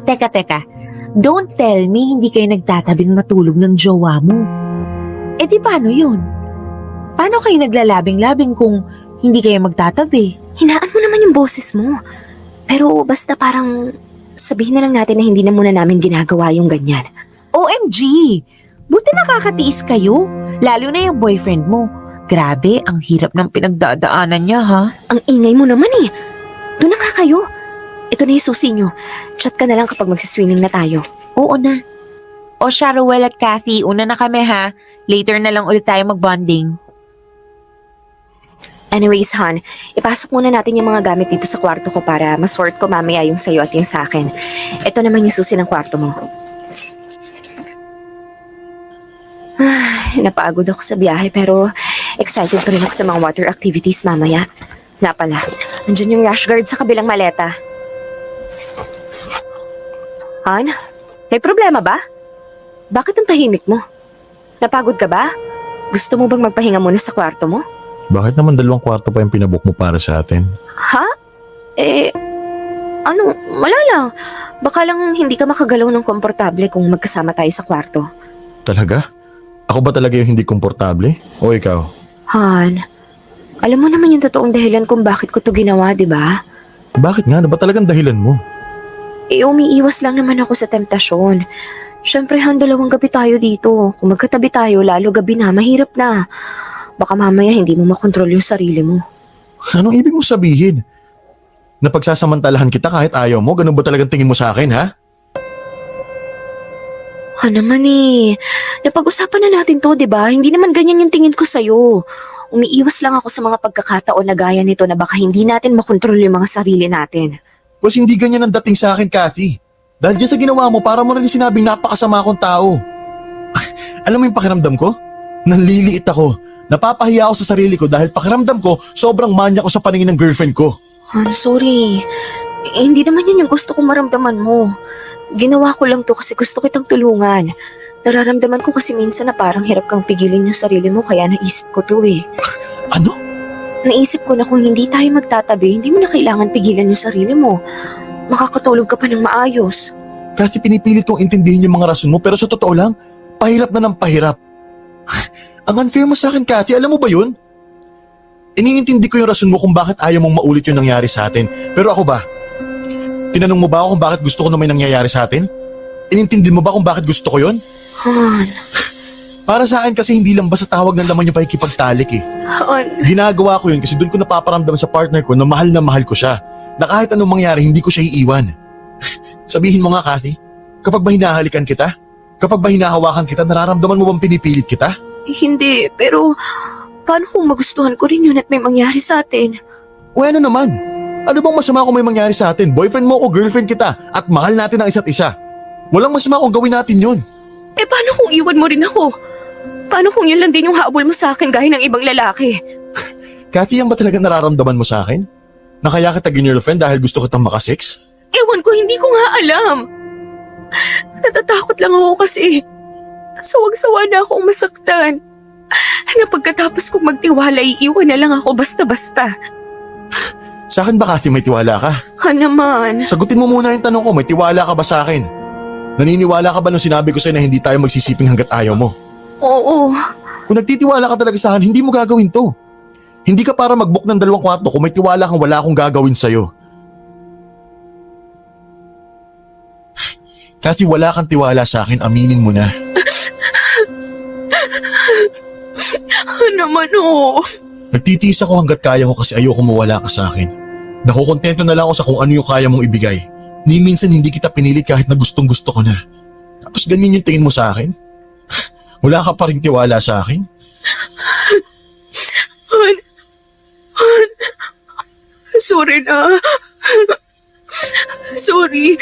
Teka. Don't tell me hindi kayo nagtatabing matulog ng jowa mo. Eh di paano yun? Paano kayo naglalabing-labing kung hindi kayo magtatabi? Hinaan mo naman yung boses mo. Pero basta parang sabihin na lang natin na hindi na muna namin ginagawa yung ganyan. OMG! Buti nakakatiis kayo. Lalo na yung boyfriend mo. Grabe, ang hirap ng pinagdadaanan niya, ha? Ang ingay mo naman eh. Doon na nga kayo. Ito na yung susi nyo. Chat ka na lang kapag magsiswimming na tayo. Oo na. O siya, Ruel at Kathy, una na kami, ha? Later na lang ulit tayo mag-bonding. Anyways, Han, ipasok muna natin yung mga gamit dito sa kwarto ko para masort ko mamaya yung sayo at yung sa akin. Ito naman yung susi ng kwarto mo. Napagod ako sa biyahe pero excited pa rin ako sa mga water activities mamaya. Nga pala, andyan yung rash guard sa kabilang maleta. Han, may problema ba? Bakit ang tahimik mo? Napagod ka ba? Gusto mo bang magpahinga muna sa kwarto mo? Bakit naman 2 kwarto pa yung pinabook mo para sa atin? Ha? Wala lang. Baka lang hindi ka makagalaw ng komportable kung magkasama tayo sa kwarto. Talaga? Ako ba talaga yung hindi komportable? O ikaw? Han, alam mo naman yung totoong dahilan kung bakit ko to ginawa, di ba? Bakit nga? Ano ba talagang dahilan mo? Umiiwas lang naman ako sa temptasyon. Siyempre, Han, 2 gabi tayo dito. Kung magkatabi tayo, lalo gabi na, mahirap na. Baka mamaya hindi mo makontrol yung sarili mo. Anong ibig mo sabihin? Napagsasamantalahan kita kahit ayaw mo? Ganun ba talagang tingin mo sa akin, ha? Naman eh. Napag-usapan na natin to, di ba? Hindi naman ganyan yung tingin ko sa'yo. Umiiwas lang ako sa mga pagkakataon na gaya nito na baka hindi natin makontrol yung mga sarili natin. Pues hindi ganyan ang dating sa akin, Kathy. Dahil dyan sa ginawa mo, para mo rin sinabing napakasama akong tao. Alam mo yung pakiramdam ko? Nanliliit ako. Napapahiya ako sa sarili ko dahil pakiramdam ko sobrang manya ko sa paningin ng girlfriend ko. Han, sorry. Hindi naman yan yung gusto kong maramdaman mo. Ginawa ko lang to kasi gusto kitang tulungan. Nararamdaman ko kasi minsan na parang hirap kang pigilin yung sarili mo kaya naisip ko to eh. Ano? Naisip ko na kung hindi tayo magtatabi, hindi mo na kailangan pigilan yung sarili mo. Makakatulog ka pa ng maayos. Kasi pinipilit kong intindihin yung mga rason mo pero sa totoo lang, pahirap na ng pahirap. Ang unfair mo sa akin, Cathy, alam mo ba yun? Iniintindi ko yung rason mo kung bakit ayaw mong maulit yung nangyari sa atin. Pero ako ba? Tinanong mo ba ako kung bakit gusto ko na may nangyayari sa atin? Inintindi mo ba kung bakit gusto ko yun? Han, Para sa akin kasi hindi lang basta tawag ng laman yung pakikipagtalik eh. Han. Ginagawa ko yun kasi doon ko napaparamdam sa partner ko na mahal ko siya. Na kahit anong mangyari, hindi ko siya iiwan. Sabihin mo nga, Cathy, kapag ba hinahalikan kita? Kapag ba hinahawakan kita, nararamdaman mo bang pinipilit kita? Hindi, pero paano kung magustuhan ko rin yun at may mangyari sa atin? O ano naman? Ano bang masama kung may mangyari sa atin? Boyfriend mo o girlfriend kita at mahal natin ang isa't isa. Walang masama kung gawin natin yun. Eh paano kung iwan mo rin ako? Paano kung yun lang din yung habol mo sa akin gaya ng ibang lalaki? Cathy, yan ba talaga nararamdaman mo sa akin? Na kaya kita girlfriend dahil gusto kitang makasix? Ewan ko, hindi ko nga alam. Natatakot lang ako kasi sawag-sawa na akong masaktan. Na pagkatapos kong magtiwala, iiwan na lang ako basta-basta. Sa akin ba, Cathy, may tiwala ka? Ha naman. Sagutin mo muna yung tanong ko, may tiwala ka ba sa akin? Naniniwala ka ba nung sinabi ko sa'yo na hindi tayo magsisiping hanggat ayaw mo? Oo. Kung nagtitiwala ka talaga sa akin, hindi mo gagawin to. Hindi ka para mag-book ng 2 kwarto kung may tiwala kang wala akong gagawin sa'yo. Cathy, wala kang tiwala sa akin, aminin mo na. Ha naman oo. Nagtitiis ako hanggat kaya ko kasi ayoko mawala ka sa akin. Nakukontento na lang ako sa kung ano yung kaya mong ibigay. Ni minsan hindi kita pinilit kahit na gustong gusto ko na. Tapos ganyan yung tingin mo sa akin? Wala ka pa rin tiwala sa akin? Han. Sorry na. Sorry.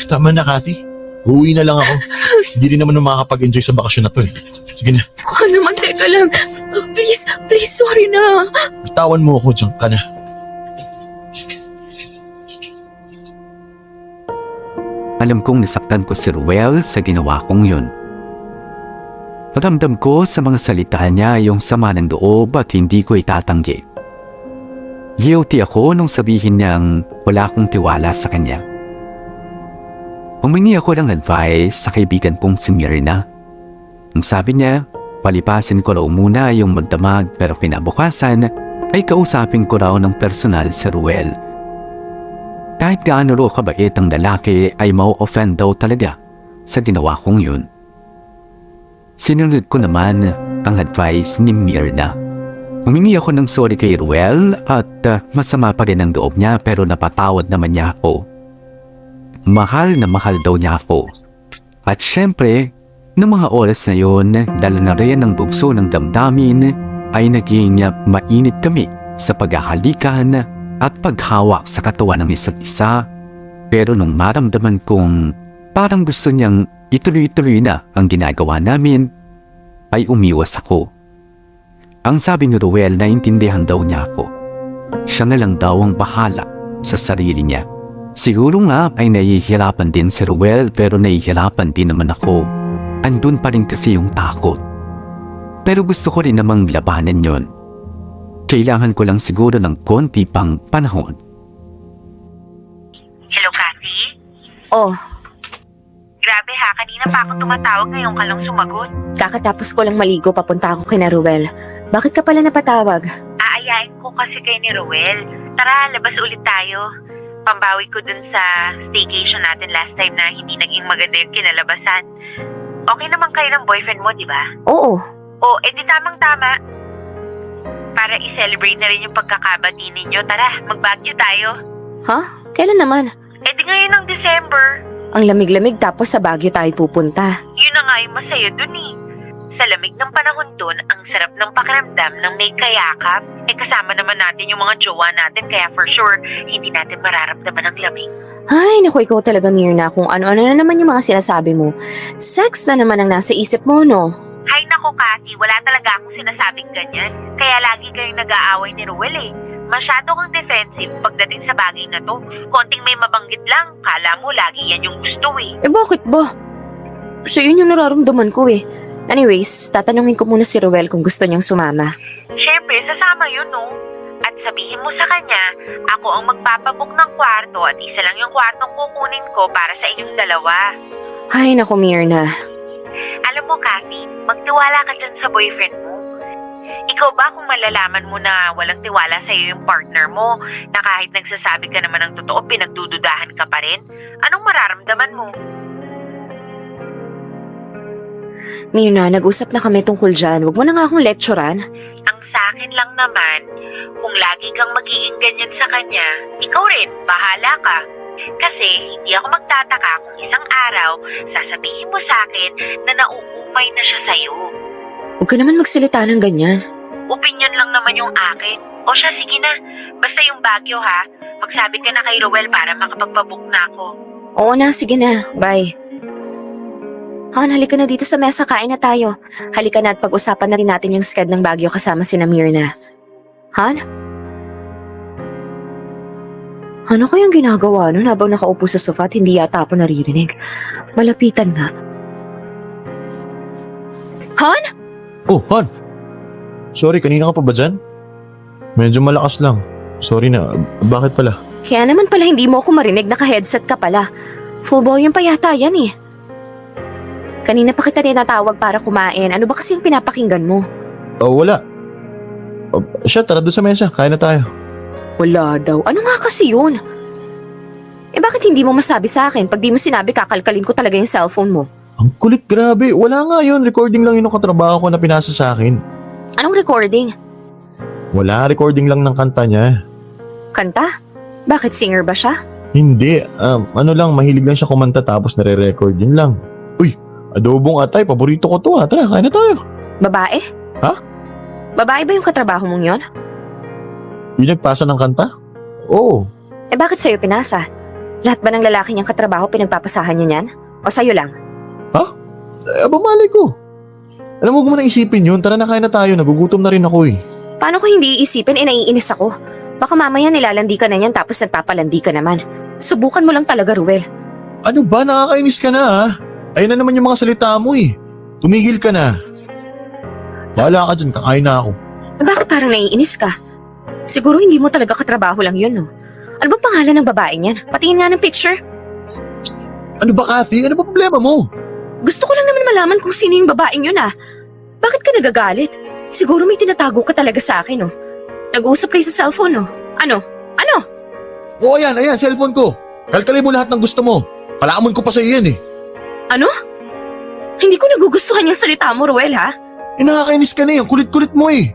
Tama na, Cathy. Uuwi na lang ako. Hindi rin naman makakapag-enjoy sa bakasyon na to eh. Sige na, Ha naman, teka lang. Please, sorry na. bitawan mo ako, diyan ka na. Alam kong nasaktan ko si Ruel sa ginawa kong yun. Paramdam ko sa mga salita niya yung sama ng loob at hindi ko itatanggi. Guilty ako nung sabihin niyang wala akong tiwala sa kanya. Humingi ako ng advice sa kaibigan kong si Myrna. Ang sabi niya, palipasin ko raw muna yung magdamag pero kinabukasan ay kausapin ko raw ng personal si Ruel. Kahit gaano raw kabait ang lalaki ay mau-offend daw talaga sa ginawa kong yun. Sinunod ko naman ang advice ni Myrna. Humingi ako ng sorry kay Ruel at masama pa rin ang loob niya pero napatawad naman niya ako. Mahal na mahal daw niya ako. At syempre, noong mga oras na yun, dala na rin ang bugso ng damdamin ay naging mainit kami sa paghahalikan at paghawak sa katawan ng isa't isa. Pero nung maramdaman kong parang gusto niyang ituloy-tuloy na ang ginagawa namin, ay umiwas ako. Ang sabi ni Ruel na intindihan daw niya ako. Siya na lang daw ang bahala sa sarili niya. Siguro nga ay nahihirapan din si Ruel pero nahihirapan din naman ako. Andun pa rin kasi yung takot. Pero gusto ko rin namang labanan yon. Kailangan ko lang siguro ng konti pang panahon. Hello, Cathy? Oh, Grabe ha, kanina pa ako tumatawag, ngayon ka lang sumagot. kakatapos ko lang maligo papunta ako kina Ruel. Bakit ka pala napatawag? Aayain ko kasi kay ni Roel. Tara, labas ulit tayo. Pambawi ko dun sa staycation natin last time na hindi naging maganda yung kinalabasan. Okay naman kayo ng boyfriend mo, di ba? Oo. O, edi tamang-tama. Para i-celebrate na rin yung pagkakabati ninyo. Tara, mag-Baguio tayo. Ha? Kailan naman? Edi ngayon ng December. Ang lamig-lamig tapos sa Baguio tayo pupunta. Yun na nga yung masaya dun eh. Sa lamig ng panahon dun, ang sarap ng pakiramdam ng may kayakap. Eh kasama naman natin yung mga jowa natin kaya for sure, hindi natin mararamdaman ang lamig. Ay, naku, ikaw talaga, Myrna, kung ano-ano na naman yung mga sinasabi mo. Sex na naman ang nasa isip mo, no? Hay nako, Cathy, wala talaga akong sinasabing ganyan. Kaya lagi kayong nag-aaway ni Ruel eh. masyado kang defensive pagdating sa bagay na to. Konting may mabanggit lang, kala mo lagi yan yung gusto eh. Eh bakit ba? So yun yung nararamdaman ko eh. Anyways, tatanungin ko muna si Ruel kung gusto niyang sumama. Siyempre, sasama yun no. At sabihin mo sa kanya, ako ang magpapabook ng kwarto at isa lang yung kwartong kukunin ko para sa inyong dalawa. Ay naku, Myrna. Alam mo, Kathy, magtiwala ka dyan sa boyfriend mo. Ikaw ba kung malalaman mo na walang tiwala sa iyo yung partner mo, na kahit nagsasabi ka naman ng totoo, pinagdududahan ka pa rin? Anong mararamdaman mo? Myrna, nag-usap na kami tungkol dyan. Huwag mo na nga akong lecturean. Ang sa akin lang naman, kung lagi kang magiging ganyan sa kanya, ikaw rin, bahala ka. Kasi hindi ako magtataka kung isang araw sasabihin mo sa akin na nauumay na siya sa'yo. Huwag ka naman magsalita ng ganyan. Opinion lang naman yung akin. O siya, sige na. Basta yung Baguio ha. Magsabi ka na kay Roel para makapagpabook na ako. Oo na, sige na. Bye. Han, halika na dito sa mesa. Kain na tayo. Halika na at pag-usapan na rin natin yung sked ng Baguio kasama si Myrna. Han? Ano kayang ginagawa nun habang nakaupo sa sofa at hindi yata ako naririnig? Malapitan nga. Han? Oh, Han! Sorry, kanina ka pa ba dyan? Medyo malakas lang. Sorry na, bakit pala? Kaya naman pala hindi mo ako marinig, naka-headset ka pala. Full volume pa yata yan eh. Kanina pa kita tinatawag para kumain. Ano ba kasi yung pinapakinggan mo? Oh, wala. Siya, tara doon sa mesa. Kain na tayo. Wala daw. Ano nga kasi yun? Eh bakit hindi mo masabi sa akin? Pag di mo sinabi, kakalkalin ko talaga yung cellphone mo. Ang kulit, grabe. Wala nga yun. Recording lang yun ng katrabaho ko na pinasa sa akin. Anong recording? Wala, recording lang ng kanta niya. Kanta? Bakit singer ba siya? Hindi, ano lang, mahilig lang siya kumanta tapos nare-record yun lang. Uy, adobong atay, paborito ko to ha. Tara, kain na tayo. Babae? Ha? Babae ba yung katrabaho mong yon? Yung nagpasa ng kanta? Oo. Eh bakit sa'yo pinasa? Lahat ba ng lalaki niyang katrabaho pinagpapasahan niya niyan? O sa'yo lang? Malay ko. Alam mo, huwag mo na isipin yun. Tara na, kain na tayo. Nagugutom na rin ako eh. Paano ko hindi iisipin? Naiinis ako. Baka mamaya nilalandi ka na yan tapos nagpapalandi ka naman. Subukan mo lang talaga, Ruel. Ano ba? Nakakainis ka na ha? Ayun na naman yung mga salita mo eh. Tumigil ka na. Bahala ka dyan, kakain na ako. Eh bakit parang naiinis ka? Siguro hindi mo talaga katrabaho lang yun, no? Ano bang pangalan ng babaeng yan? Patingin nga ng picture. Ano ba, Kathy? Ano ba problema mo? Gusto ko lang naman malaman kung sino yung babaeng yun, ah. Bakit ka nagagalit? Siguro may tinatago ka talaga sa akin, no? Nag-uusap kayo sa cellphone, no? Ano? Ano? Oo, ayan, cellphone ko. Kalkalin mo lahat ng gusto mo. Palaamon ko pa sa'yo yan eh. Ano? Hindi ko nagugustuhan yung salita mo, Ruel, ha? Eh, nakakainis ka na eh. Ang kulit-kulit mo eh.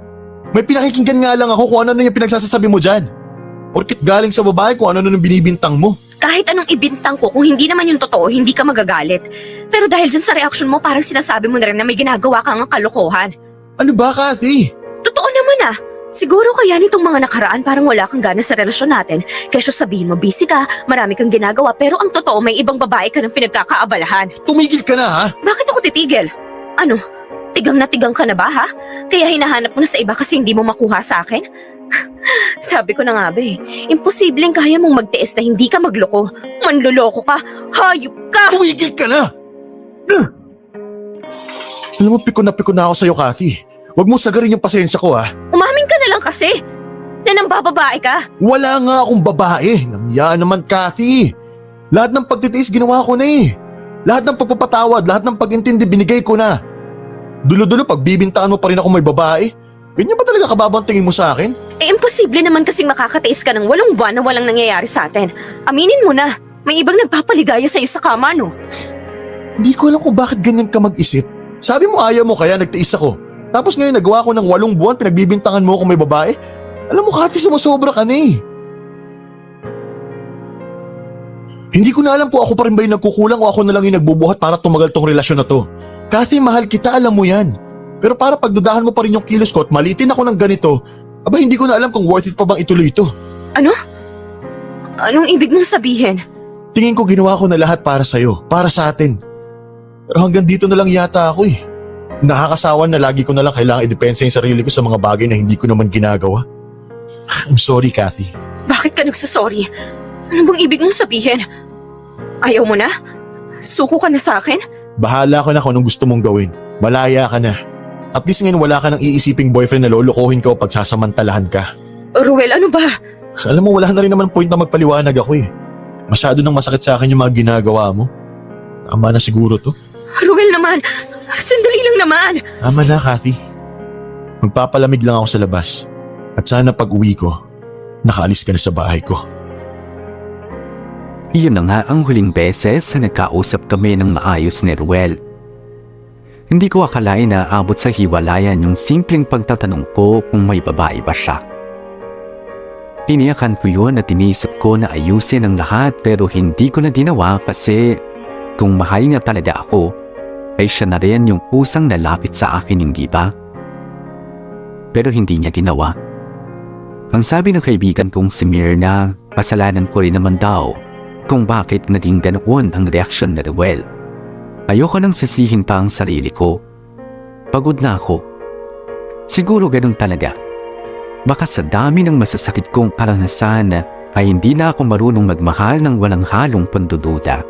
May pinakikinggan nga lang ako kung ano yung pinagsasasabi mo dyan. Porkit galing sa babae kung ano yung binibintang mo. Kahit anong ibintang ko, kung hindi naman yung totoo, hindi ka magagalit. Pero dahil dyan sa reaction mo, parang sinasabi mo na rin na may ginagawa kang kalokohan. Ano ba, Kathy? Totoo naman, ah. Siguro kaya nitong mga nakaraan parang wala kang gana sa relasyon natin. Kaya sabihin mo busy ka, marami kang ginagawa, pero ang totoo may ibang babae ka ng pinagkakaabalahan. Tumigil ka na ha? Bakit ako titigil? Ano? Tigang na tigang ka na ba, ha? Kaya hinahanap mo na sa iba kasi hindi mo makuha sa akin? Sabi ko na nga ba eh, imposibleng kaya mong magtiis na hindi ka magloko. Manloloko ka, hayop ka! Tumigil ka na! Alam mo, piko na ako sa'yo, Kathy. Huwag mo sagarin yung pasensya ko ha. Umamin ka na lang kasi, na nang bababae ka. Wala nga akong babae. Namya naman, Kathy. Lahat ng pagtitiis ginawa ko na eh. Lahat ng pagpapatawad, lahat ng pag-intindi binigay ko na. Dulo-dulo pagbibintaan mo pa rin ako may babae. Ganyan ba talaga kababang tingin mo sa akin? Eh imposible naman kasing makakatiis ka ng 8 buwan na walang nangyayari sa atin. Aminin mo na, may ibang nagpapaligaya sa'yo sa kama, no? Hindi ko alam kung bakit ganyan ka mag-isip. Sabi mo ayaw mo kaya nagtiis ako. Tapos ngayon nagawa ko ng 8 buwan pinagbibintangan mo kung may babae. Alam mo, Kathy, sumusobra ka na eh. Hindi ko na alam kung ako pa rin ba yung nagkukulang o ako na lang yung nagbubuhat para tumagal tong relasyon na to. Kathy, mahal kita, alam mo yan. Pero para pagdudahan mo pa rin yung kilos ko at malitin ako ng ganito, aba hindi ko na alam kung worth it pa bang ituloy ito. Ano? Anong ibig mong sabihin? Tingin ko ginawa ko na lahat para sa'yo, para sa atin. Pero hanggang dito na lang yata ako eh. Nakakasawa na lagi ko na lang kailangan idepensa yung sarili ko sa mga bagay na hindi ko naman ginagawa. I'm sorry, Kathy. Bakit ka nagsasorry? Ano bang ibig mong sabihin? Ayaw mo na? Suko ka na sa akin? Bahala ko na kung anong gusto mong gawin. Malaya ka na. At least ngayon wala ka nang iisiping boyfriend na lolokohin ka o pagsasamantalahan ka. Ruel, ano ba? Alam mo, wala na rin naman point na magpaliwanag ako eh. Masyado nang masakit sa akin yung mga ginagawa mo. Tama na siguro to. Ruel naman, sandali lang naman. Tama na, Kathy. Magpapalamig lang ako sa labas. At sana pag uwi ko, nakaalis ka na sa bahay ko. Iyon na nga ang huling beses na nagkausap kami ng maayos ni Ruel. Hindi ko akalain na abot sa hiwalayan yung simpleng pagtatanong ko kung may babae ba siya. Iniyakan ko yun at iniisip ko na ayusin ang lahat pero hindi ko na ginawa kasi kung mahal niya talaga ako, ay siya na rin yung pusang nalapit sa akin, hindi ba? Pero hindi niya ginawa. Ang sabi ng kaibigan kong si Mirna, kasalanan ko rin naman daw kung bakit naging ganoon ang reaksyon ni Ruel. Ayoko nang sisihin pa ang sarili ko. Pagod na ako. Siguro ganun talaga. Baka sa dami ng masasakit kong karanasan ay hindi na ako marunong magmahal ng walang halong pandududa.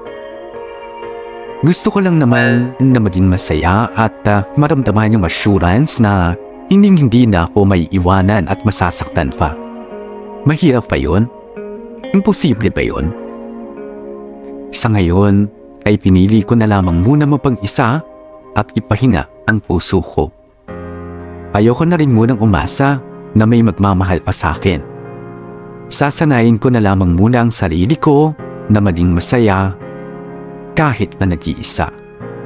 Gusto ko lang naman na maging masaya at maramdaman yung assurance na hindi na ako may iwanan at masasaktan pa. Mahirap pa yun? Imposible ba yun? Sa ngayon, ay pinili ko na lamang muna mapag-isa at ipahinga ang puso ko. Ayoko na rin munang umasa na may magmamahal pa sa akin. Sasanayin ko na lamang muna ang sarili ko na maging masaya kahit na nag-iisa.